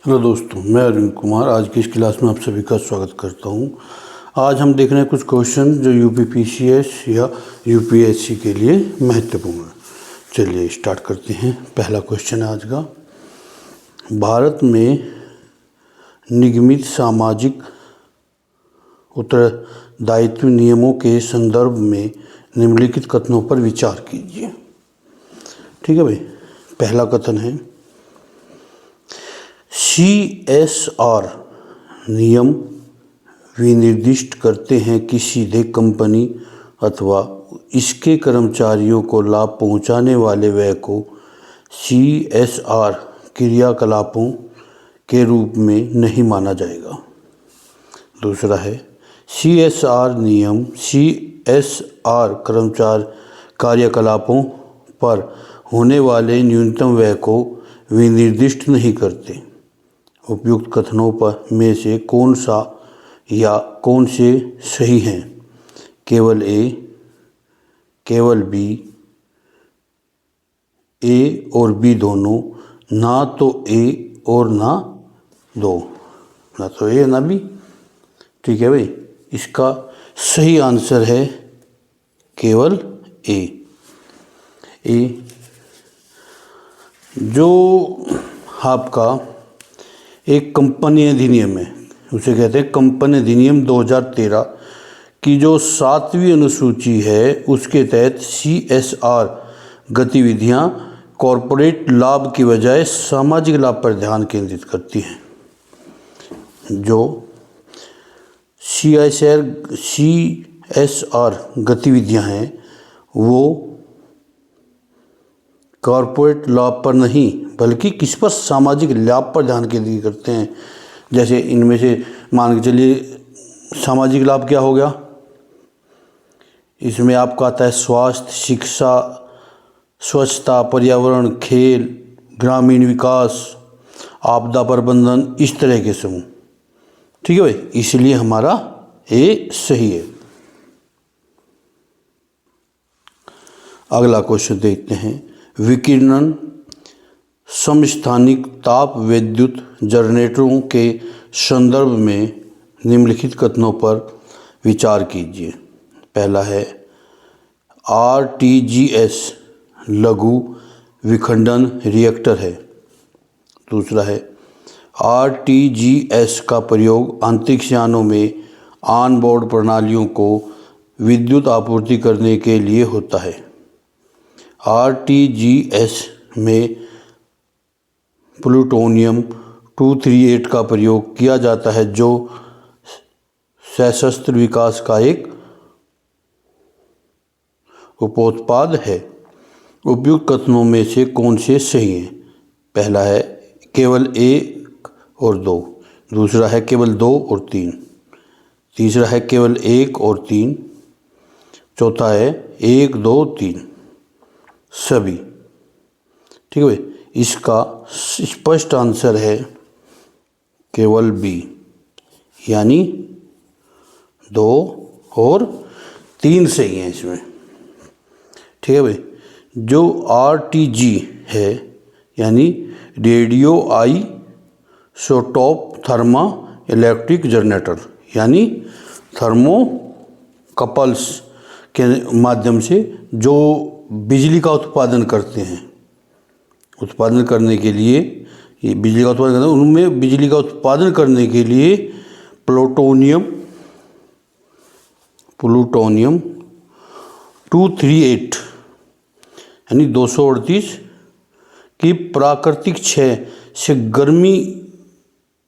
Hello दोस्तों, मैं अरविंद कुमार आज की इस क्लास में आप सभी का स्वागत करता हूं। आज हम देख रहे हैं कुछ क्वेश्चन जो यूपीपीसीएस या यूपीएससी के लिए महत्वपूर्ण है। चलिए स्टार्ट करते हैं। पहला क्वेश्चन है आज का। भारत में निगमित सामाजिक उत्तरदायित्व नियमों के संदर्भ में निम्नलिखित कथनों पर विचार कीजिए। ठीक है भाई। पहला कथन है, CSR नियम विनिर्दिष्ट करते हैं कि सीधे कंपनी अथवा इसके कर्मचारियों को लाभ पहुंचाने वाले व्यय को CSR क्रियाकलापों के रूप में नहीं माना जाएगा। दूसरा है, CSR नियम CSR कर्मचारी कार्यकलापों पर होने वाले न्यूनतम व्यय को विनिर्दिष्ट नहीं करते। उपयुक्त कथनों पर में से कौन सा या कौन से सही हैं? केवल ए, केवल बी, ए और बी दोनों, ना तो ए और ना दो, ना तो ए ना बी। ठीक है भाई। इसका सही आंसर है केवल ए। जो आपका एक कंपनी अधिनियम है, उसे कहते हैं कंपनी अधिनियम 2013 की जो 7वीं अनुसूची है, उसके तहत CSR गतिविधियां कॉरपोरेट लाभ की बजाय सामाजिक लाभ पर ध्यान केंद्रित करती हैं। जो CSR गतिविधियां हैं वो कॉरपोरेट लाभ पर नहीं बल्कि किस पर, सामाजिक लाभ पर ध्यान केंद्रित करते हैं। जैसे इनमें से मान के चलिए सामाजिक लाभ क्या हो गया, इसमें आपका आता है स्वास्थ्य, शिक्षा, स्वच्छता, पर्यावरण, खेल, ग्रामीण विकास, आपदा प्रबंधन, इस तरह के समूह। ठीक है भाई, इसलिए हमारा ए सही है। अगला क्वेश्चन देखते हैं। विकिरण समस्थानिक ताप विद्युत जनरेटरों के संदर्भ में निम्नलिखित कथनों पर विचार कीजिए। पहला है, RTGS लघु विखंडन रिएक्टर है। दूसरा है, RTGS का प्रयोग अंतरिक्ष यानों में ऑनबोर्ड प्रणालियों को विद्युत आपूर्ति करने के लिए होता है। RTGS में प्लूटोनियम 238 का प्रयोग किया जाता है, जो सशस्त्र विकास का एक उपोत्पाद है। उपयुक्त कथनों में से कौन से सही हैं? पहला है केवल 1 और 2, दूसरा है केवल 2 और 3, तीसरा है केवल 1 और 3, चौथा है 1, 2, 3 सभी। ठीक है भाई। इसका स्पष्ट आंसर है केवल बी, यानी 2 और 3 सही हैं इसमें। ठीक है भाई। जो RTG है यानी रेडियो आइसोटोप थर्मा इलेक्ट्रिक जनरेटर, यानी थर्मोकपल्स के माध्यम से जो बिजली का उत्पादन करते हैं, उत्पादन करने के लिए, ये बिजली का उत्पादन करते हैं, उनमें बिजली का उत्पादन करने के लिए प्लूटोनियम 238 यानी 238 की प्राकृतिक क्षय से गर्मी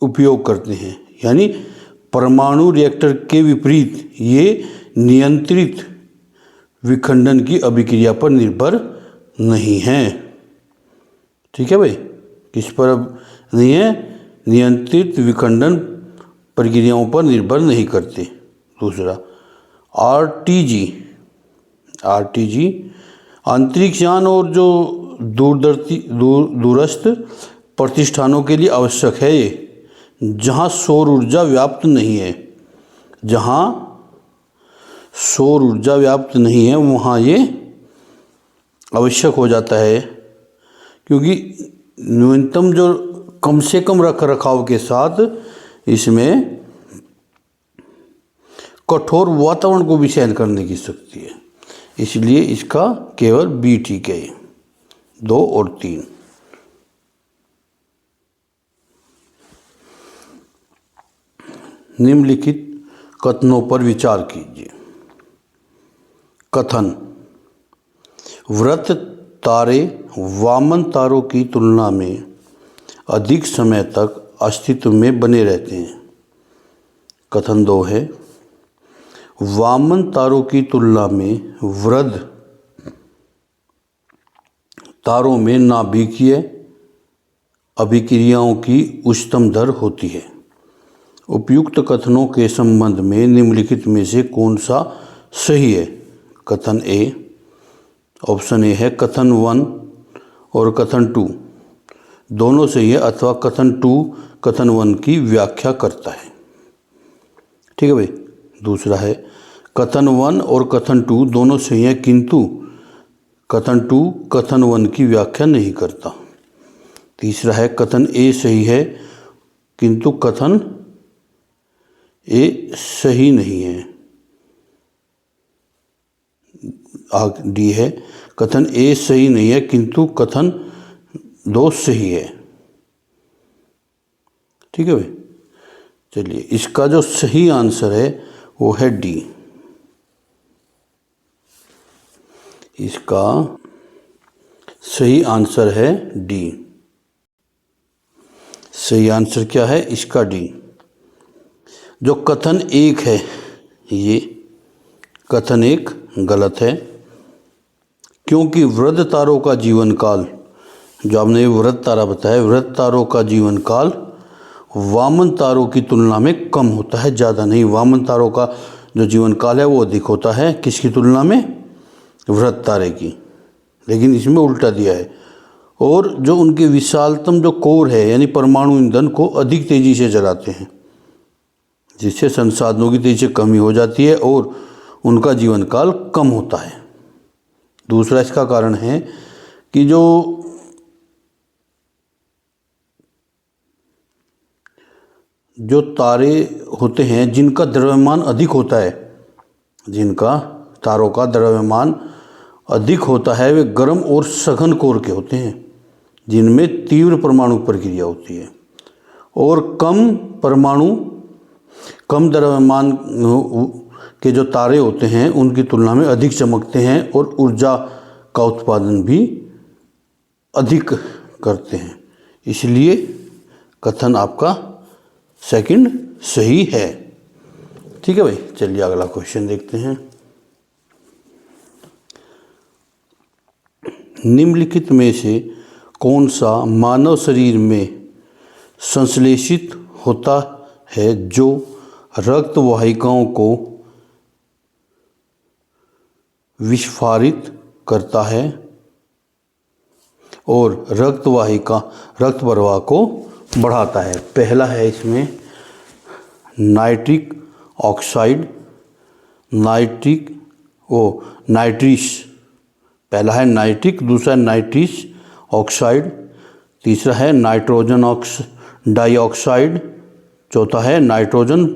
उपयोग करते हैं। यानी परमाणु रिएक्टर के विपरीत ये नियंत्रित विखंडन की अभिक्रिया पर निर्भर नहीं है। ठीक है भाई। किस पर नहीं है? नियंत्रित विखंडन प्रक्रियाओं पर निर्भर नहीं करते। दूसरा RTG अंतरिक्ष यान और जो दूरस्थ प्रतिष्ठानों के लिए आवश्यक है। ये जहाँ सौर ऊर्जा व्याप्त नहीं है, जहाँ सौर ऊर्जा व्याप्त नहीं है वहाँ ये आवश्यक हो जाता है, क्योंकि न्यूनतम जो कम से कम रख रखाव के साथ इसमें कठोर वातावरण को भी सहन करने की शक्ति है, इसलिए इसका केवल बी ठीक है, 2 और 3। निम्नलिखित कथनों पर विचार कीजिए। कथन: वृत्त तारे वामन तारों की तुलना में अधिक समय तक अस्तित्व में बने रहते हैं। कथन 2 है, वामन तारों की तुलना में वृद्ध तारों में नाभिकीय अभिक्रियाओं की उच्चतम दर होती है। उपयुक्त कथनों के संबंध में निम्नलिखित में से कौन सा सही है? कथन ए, ऑप्शन ए है कथन 1 और कथन 2 दोनों सही है, अथवा कथन 2 कथन 1 की व्याख्या करता है। ठीक है भाई। दूसरा है कथन 1 और कथन 2 दोनों सही है, किंतु कथन 2 कथन 1 की व्याख्या नहीं करता। तीसरा है कथन ए सही है, किंतु कथन ए सही नहीं है। डी है कथन ए सही नहीं है, किंतु कथन 2 सही है। ठीक है भाई। चलिए, इसका जो सही आंसर है वो है डी। इसका सही आंसर है डी। सही आंसर क्या है इसका? डी। जो कथन 1 है, ये कथन 1 गलत है, क्योंकि वृद्ध तारों का जीवन काल, जो आपने वृद्ध तारा बताया, वृद्ध तारों का जीवन काल वामन तारों की तुलना में कम होता है, ज़्यादा नहीं। वामन तारों का जो जीवन काल है वो अधिक होता है, किसकी तुलना में? वृद्ध तारे की। लेकिन इसमें उल्टा दिया है। और जो उनके विशालतम जो कोर है, यानी परमाणु ईंधन को अधिक तेज़ी से जलाते हैं, जिससे संसाधनों की तेज़ी से कमी हो जाती है और उनका जीवन काल कम होता है। दूसरा इसका कारण है कि जो तारे होते हैं जिनका द्रव्यमान अधिक होता है, जिनका तारों का द्रव्यमान अधिक होता है, वे गर्म और सघन कोर के होते हैं, जिनमें तीव्र परमाणु प्रक्रिया होती है। और कम द्रव्यमान के जो तारे होते हैं उनकी तुलना में अधिक चमकते हैं और ऊर्जा का उत्पादन भी अधिक करते हैं। इसलिए कथन आपका सेकंड सही है। ठीक है भाई। चलिए अगला क्वेश्चन देखते हैं। निम्नलिखित में से कौन सा मानव शरीर में संश्लेषित होता है जो रक्त वाहिकाओं को विस्फारित करता है और रक्त प्रवाह को बढ़ाता है? पहला है इसमें नाइट्रिक ऑक्साइड, नाइट्रिस। पहला है नाइट्रिक, दूसरा नाइट्रिस ऑक्साइड, तीसरा है नाइट्रोजन डाइऑक्साइड, चौथा है नाइट्रोजन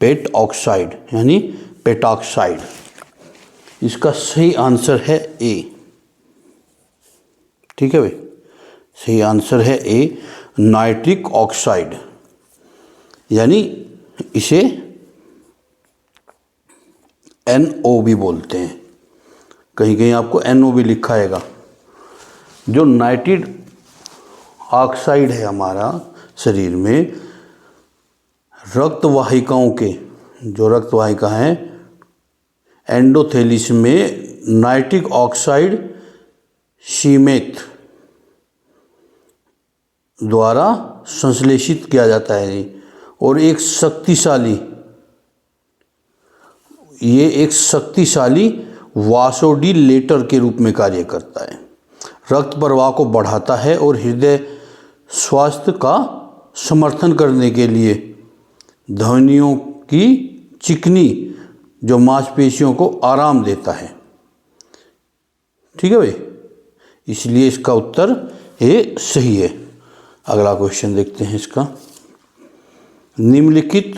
पेट ऑक्साइड यानी पेटॉक्साइड। इसका सही आंसर है ए। ठीक है भाई। सही आंसर है ए, नाइट्रिक ऑक्साइड, यानी इसे NO भी बोलते हैं। कहीं कहीं आपको NO भी लिखा आएगा। जो नाइट्रिक ऑक्साइड है हमारा शरीर में रक्त वाहिकाओं के, जो रक्त वाहिका हैं एंडोथेलिस में नाइट्रिक ऑक्साइड सीमेत द्वारा संश्लेषित किया जाता है और एक शक्तिशाली वासोडिलेटर के रूप में कार्य करता है। रक्त प्रवाह को बढ़ाता है और हृदय स्वास्थ्य का समर्थन करने के लिए ध्वनियों की चिकनी जो मांसपेशियों को आराम देता है। ठीक है भाई। इसलिए इसका उत्तर ए सही है। अगला क्वेश्चन देखते हैं इसका। निम्नलिखित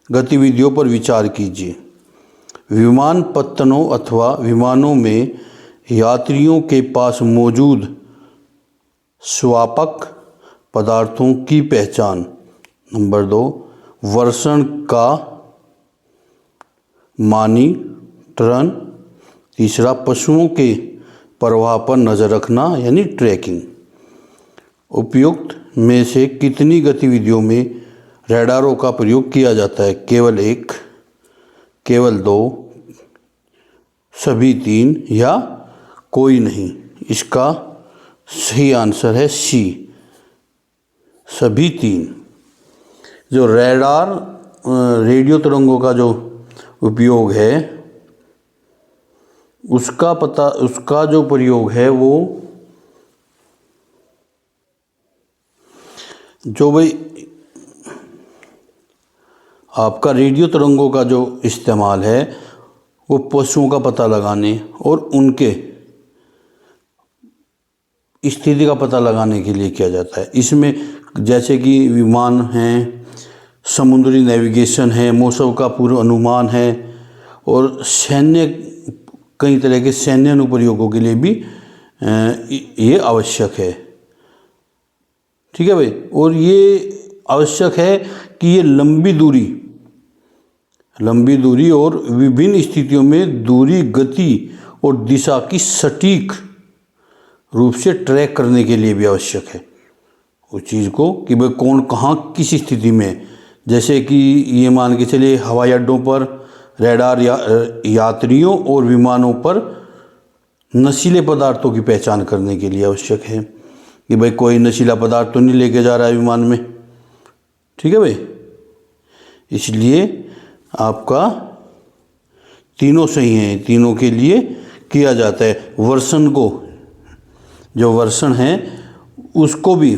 गतिविधियों पर विचार कीजिए। विमान पत्तनों अथवा विमानों में यात्रियों के पास मौजूद स्वापक पदार्थों की पहचान। नंबर 2, वर्षण का मानीटरण। तीसरा, पशुओं के प्रवाह पर नज़र रखना यानी ट्रैकिंग। उपयुक्त में से कितनी गतिविधियों में रडारों का प्रयोग किया जाता है? केवल 1, केवल 2, सभी 3 या कोई नहीं। इसका सही आंसर है सी, सभी 3। जो रडार रेडियो तरंगों का जो उपयोग है उसका जो प्रयोग है वो जो भाई आपका रेडियो तरंगों का जो इस्तेमाल है वो पशुओं का पता लगाने और उनके स्थिति का पता लगाने के लिए किया जाता है। इसमें जैसे कि विमान हैं, समुद्री नेविगेशन है, मौसम का पूर्व अनुमान है और कई तरह के सैन्य अनुप्रयोगों के लिए भी ये आवश्यक है। ठीक है भाई। और ये आवश्यक है कि ये लंबी दूरी और विभिन्न स्थितियों में दूरी, गति और दिशा की सटीक रूप से ट्रैक करने के लिए भी आवश्यक है उस चीज़ को कि भाई कौन कहाँ किस स्थिति में। जैसे कि ये मान के चलिए हवाई अड्डों पर रडार यात्रियों और विमानों पर नशीले पदार्थों की पहचान करने के लिए आवश्यक है कि भाई कोई नशीला पदार्थ तो नहीं लेके जा रहा है विमान में। ठीक है भाई। इसलिए आपका तीनों सही हैं, तीनों के लिए किया जाता है। वर्षण को, जो वर्षण है उसको भी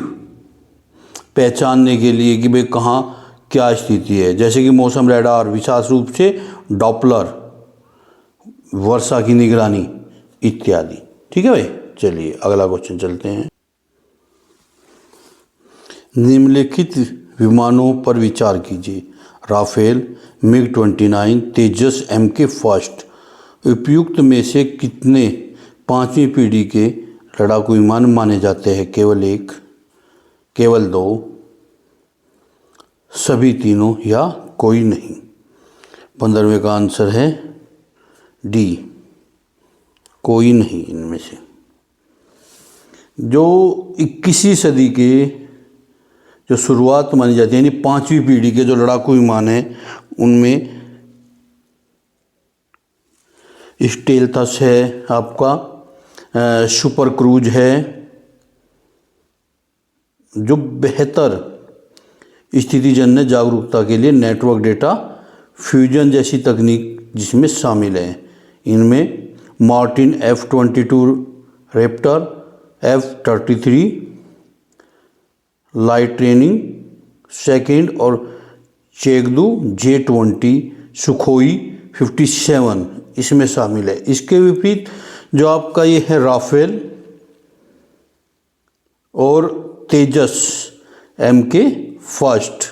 पहचानने के लिए कि भाई कहाँ क्या स्थिति है। जैसे कि मौसम रडार विशेष रूप से डॉपलर, वर्षा की निगरानी इत्यादि। ठीक है भाई। चलिए अगला क्वेश्चन चलते हैं। निम्नलिखित विमानों पर विचार कीजिए। राफेल, MiG-29, तेजस, MK फर्स्ट। उपयुक्त में से कितने 5वीं पीढ़ी के लड़ाकू विमान माने जाते हैं? केवल 1, केवल 2, सभी तीनों या कोई नहीं। 15वें का आंसर है डी, कोई नहीं इनमें से। जो 21वीं सदी के जो शुरुआत मानी जाती है यानी 5वीं पीढ़ी के जो लड़ाकू विमान हैं उनमें स्टेल्थस है, आपका सुपर क्रूज है, जो बेहतर स्थितिजन्य जागरूकता के लिए नेटवर्क डेटा फ्यूजन जैसी तकनीक जिसमें शामिल है। इनमें Martin F-22 Raptor, F-33 lightning second और चेगदू J-20 सुखोई 57 इसमें शामिल है। इसके विपरीत जो आपका ये है राफेल और तेजस MK फर्स्ट,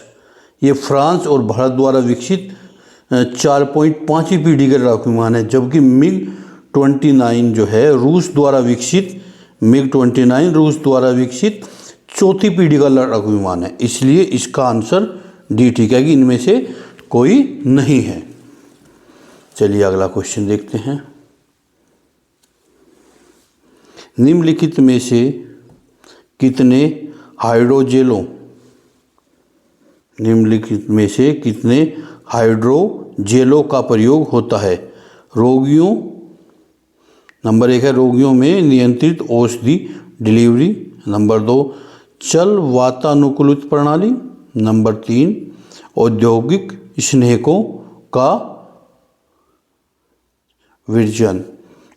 ये फ्रांस और भारत द्वारा विकसित 4.5वीं पीढ़ी के लड़ाकू विमान है। जबकि MiG-29 जो है रूस द्वारा विकसित, MiG-29 रूस द्वारा विकसित 4थी पीढ़ी का लड़ाकू विमान है। इसलिए इसका आंसर डी ठीक है कि इनमें से कोई नहीं है। चलिए अगला क्वेश्चन देखते हैं। निम्नलिखित में से कितने हाइड्रोजेलों का प्रयोग होता है रोगियों? नंबर 1 है रोगियों में नियंत्रित औषधि डिलीवरी। नंबर 2 चल वातानुकूलित प्रणाली। नंबर 3 औद्योगिक स्नेहकों का विरजन।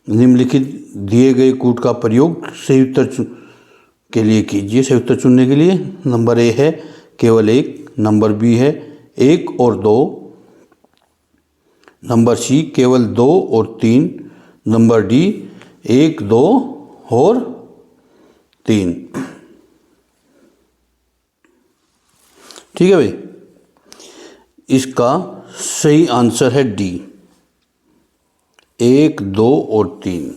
निम्नलिखित दिए गए कूट का प्रयोग सही उत्तर के लिए कीजिए। सही उत्तर चुनने के लिए नंबर ए है केवल 1, नंबर बी है 1 और 2, नंबर सी केवल 2 और 3, नंबर डी 1, 2 और 3। ठीक है भाई, इसका सही आंसर है डी, 1, 2 और 3।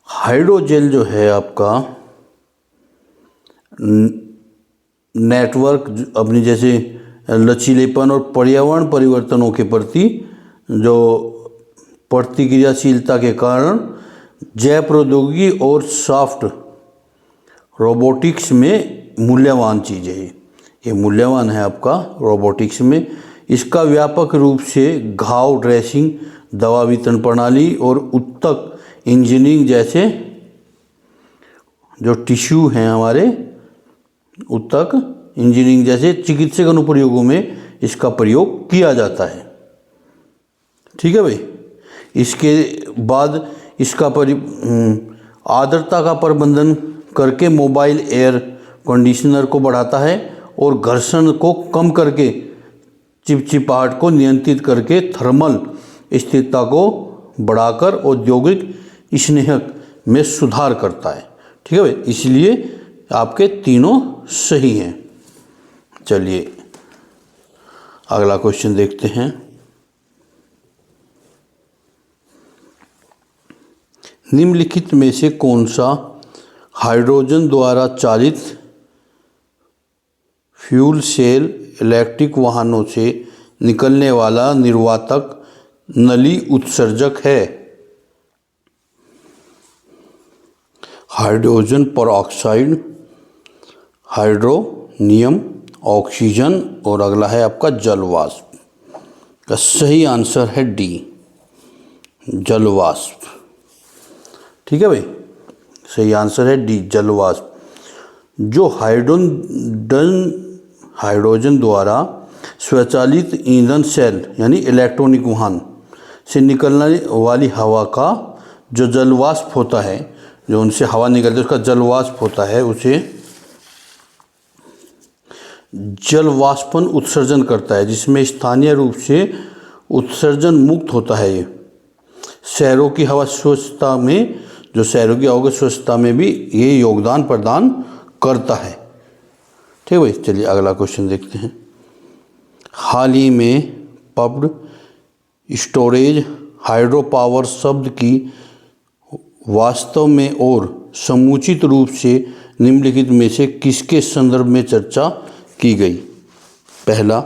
हाइड्रोजेल जो है आपका नेटवर्क अपनी जैसे लचीलेपन और पर्यावरण परिवर्तनों के प्रति जो प्रतिक्रियाशीलता के कारण जैव प्रौद्योगिकी और सॉफ्ट रोबोटिक्स में मूल्यवान चीज़ है। ये मूल्यवान है आपका रोबोटिक्स में। इसका व्यापक रूप से घाव ड्रेसिंग, दवा वितरण प्रणाली और ऊतक इंजीनियरिंग जैसे जो टिश्यू हैं हमारे, ऊतक इंजीनियरिंग जैसे चिकित्सक अनुप्रयोगों में इसका प्रयोग किया जाता है। ठीक है भाई, इसके बाद इसका आर्द्रता का प्रबंधन करके मोबाइल एयर कंडीशनर को बढ़ाता है और घर्षण को कम करके चिपचिपाहट को नियंत्रित करके थर्मल स्थिरता को बढ़ाकर औद्योगिक स्नेहक में सुधार करता है। ठीक है भाई, इसलिए आपके तीनों सही हैं। चलिए अगला क्वेश्चन देखते हैं। निम्नलिखित में से कौन सा हाइड्रोजन द्वारा चालित फ्यूल सेल इलेक्ट्रिक वाहनों से निकलने वाला निर्वातक नली उत्सर्जक है? हाइड्रोजन परऑक्साइड, हाइड्रोनियम, ऑक्सीजन और अगला है आपका जल वाष्प। का सही आंसर है डी, जल वाष्प। ठीक है भाई, सही आंसर है डी, जल वाष्प। जो हाइड्रोजन द्वारा स्वचालित ईंधन सेल यानी इलेक्ट्रॉनिक वाहन से निकलने वाली हवा का जो जल वाष्प होता है, जो उनसे हवा निकलती है उसका जल वाष्प होता है, उसे जल वाष्पन उत्सर्जन करता है, जिसमें स्थानीय रूप से उत्सर्जन मुक्त होता है। ये शहरों की हवा स्वच्छता में, जो शहरों की हवा की स्वच्छता में भी ये योगदान प्रदान करता है। ठीक है भाई, चलिए अगला क्वेश्चन देखते हैं। हाल ही में पम्प्ड स्टोरेज हाइड्रो पावर शब्द की वास्तव में और समुचित रूप से निम्नलिखित में से किसके संदर्भ में चर्चा की गई? पहला,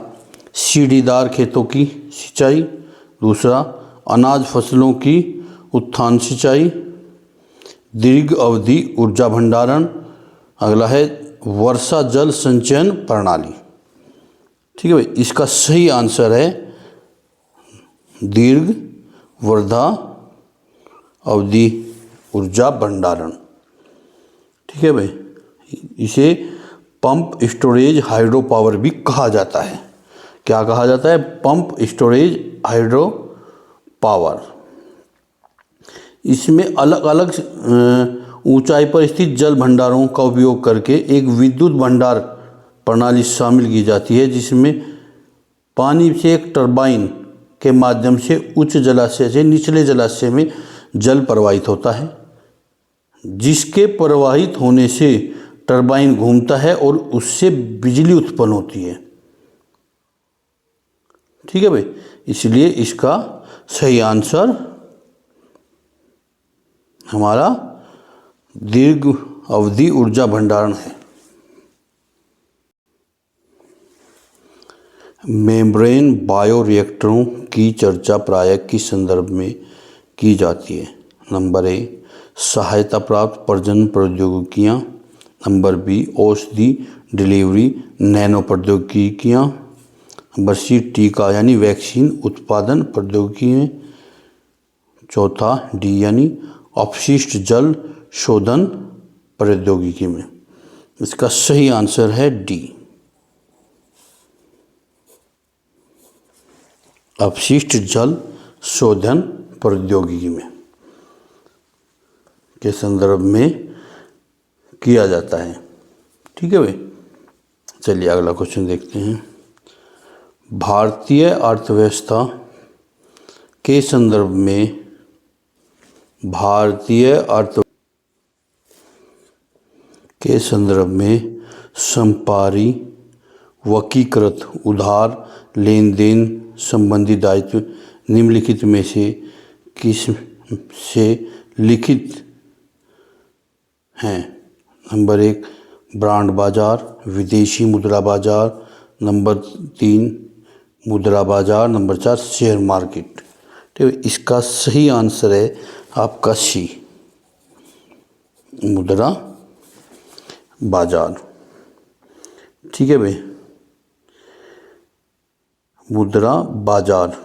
सीढ़ीदार खेतों की सिंचाई। दूसरा, अनाज फसलों की उत्थान सिंचाई। दीर्घ अवधि ऊर्जा भंडारण। अगला है वर्षा जल संचयन प्रणाली। ठीक है भाई, इसका सही आंसर है दीर्घ वर्धा अवधि ऊर्जा भंडारण। ठीक है भाई, इसे पंप स्टोरेज हाइड्रो पावर भी कहा जाता है। क्या कहा जाता है? Pump storage hydro power. इसमें अलग अलग ऊंचाई पर स्थित जल भंडारों का उपयोग करके एक विद्युत भंडार प्रणाली शामिल की जाती है, जिसमें पानी से एक टरबाइन के माध्यम से उच्च जलाशय से निचले जलाशय में जल प्रवाहित होता है, जिसके प्रवाहित होने से टरबाइन घूमता है और उससे बिजली उत्पन्न होती है। ठीक है भाई, इसलिए इसका सही आंसर हमारा दीर्घ अवधि ऊर्जा भंडारण है। मेम्ब्रेन बायोरिएक्टरों की चर्चा प्रायः किस संदर्भ में की जाती है? नंबर ए, सहायता प्राप्त प्रजनन प्रौद्योगिकियाँ। नंबर बी, औषधि डिलीवरी नैनो प्रौद्योगिकियाँ। नंबर सी, टीका यानी वैक्सीन उत्पादन प्रौद्योगिकी में। चौथा, डी यानी अपशिष्ट जल शोधन प्रौद्योगिकी में। इसका सही आंसर है डी, अपशिष्ट जल शोधन प्रौद्योगिकी में के संदर्भ में किया जाता है। ठीक है भाई, चलिए अगला क्वेश्चन देखते हैं। भारतीय अर्थव्यवस्था के संदर्भ में संपारी वकीकृत उधार लेन देन संबंधी दायित्व निम्नलिखित में से किस से लिखित हैं? नंबर 1 ब्रांड बाजार, विदेशी मुद्रा बाजार, नंबर 3 मुद्रा बाजार, नंबर 4 शेयर मार्केट। तो इसका सही आंसर है आपका सी, मुद्रा बाजार। ठीक है भाई, मुद्रा बाजार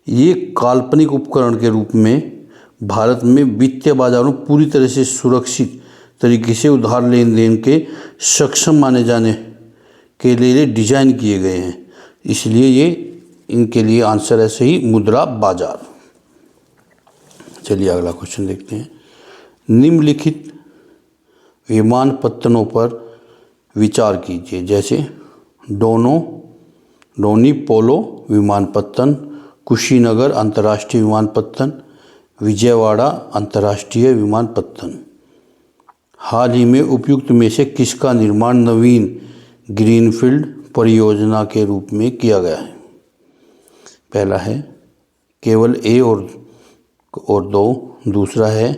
ये काल्पनिक उपकरण के रूप में भारत में वित्तीय बाजारों पूरी तरह से सुरक्षित तरीके से उधार लेन देन के सक्षम माने जाने के लिए डिजाइन किए गए हैं, इसलिए ये इनके लिए आंसर है सही, मुद्रा बाजार। चलिए अगला क्वेश्चन देखते हैं। निम्नलिखित विमानपत्तनों पर विचार कीजिए, जैसे डोनी पोलो विमानपत्तन, कुशीनगर अंतर्राष्ट्रीय विमानपत्तन, विजयवाड़ा अंतर्राष्ट्रीय विमानपत्तन। हाल ही में उपयुक्त में से किसका निर्माण नवीन ग्रीनफील्ड परियोजना के रूप में किया गया है? पहला है केवल ए और 2, दूसरा है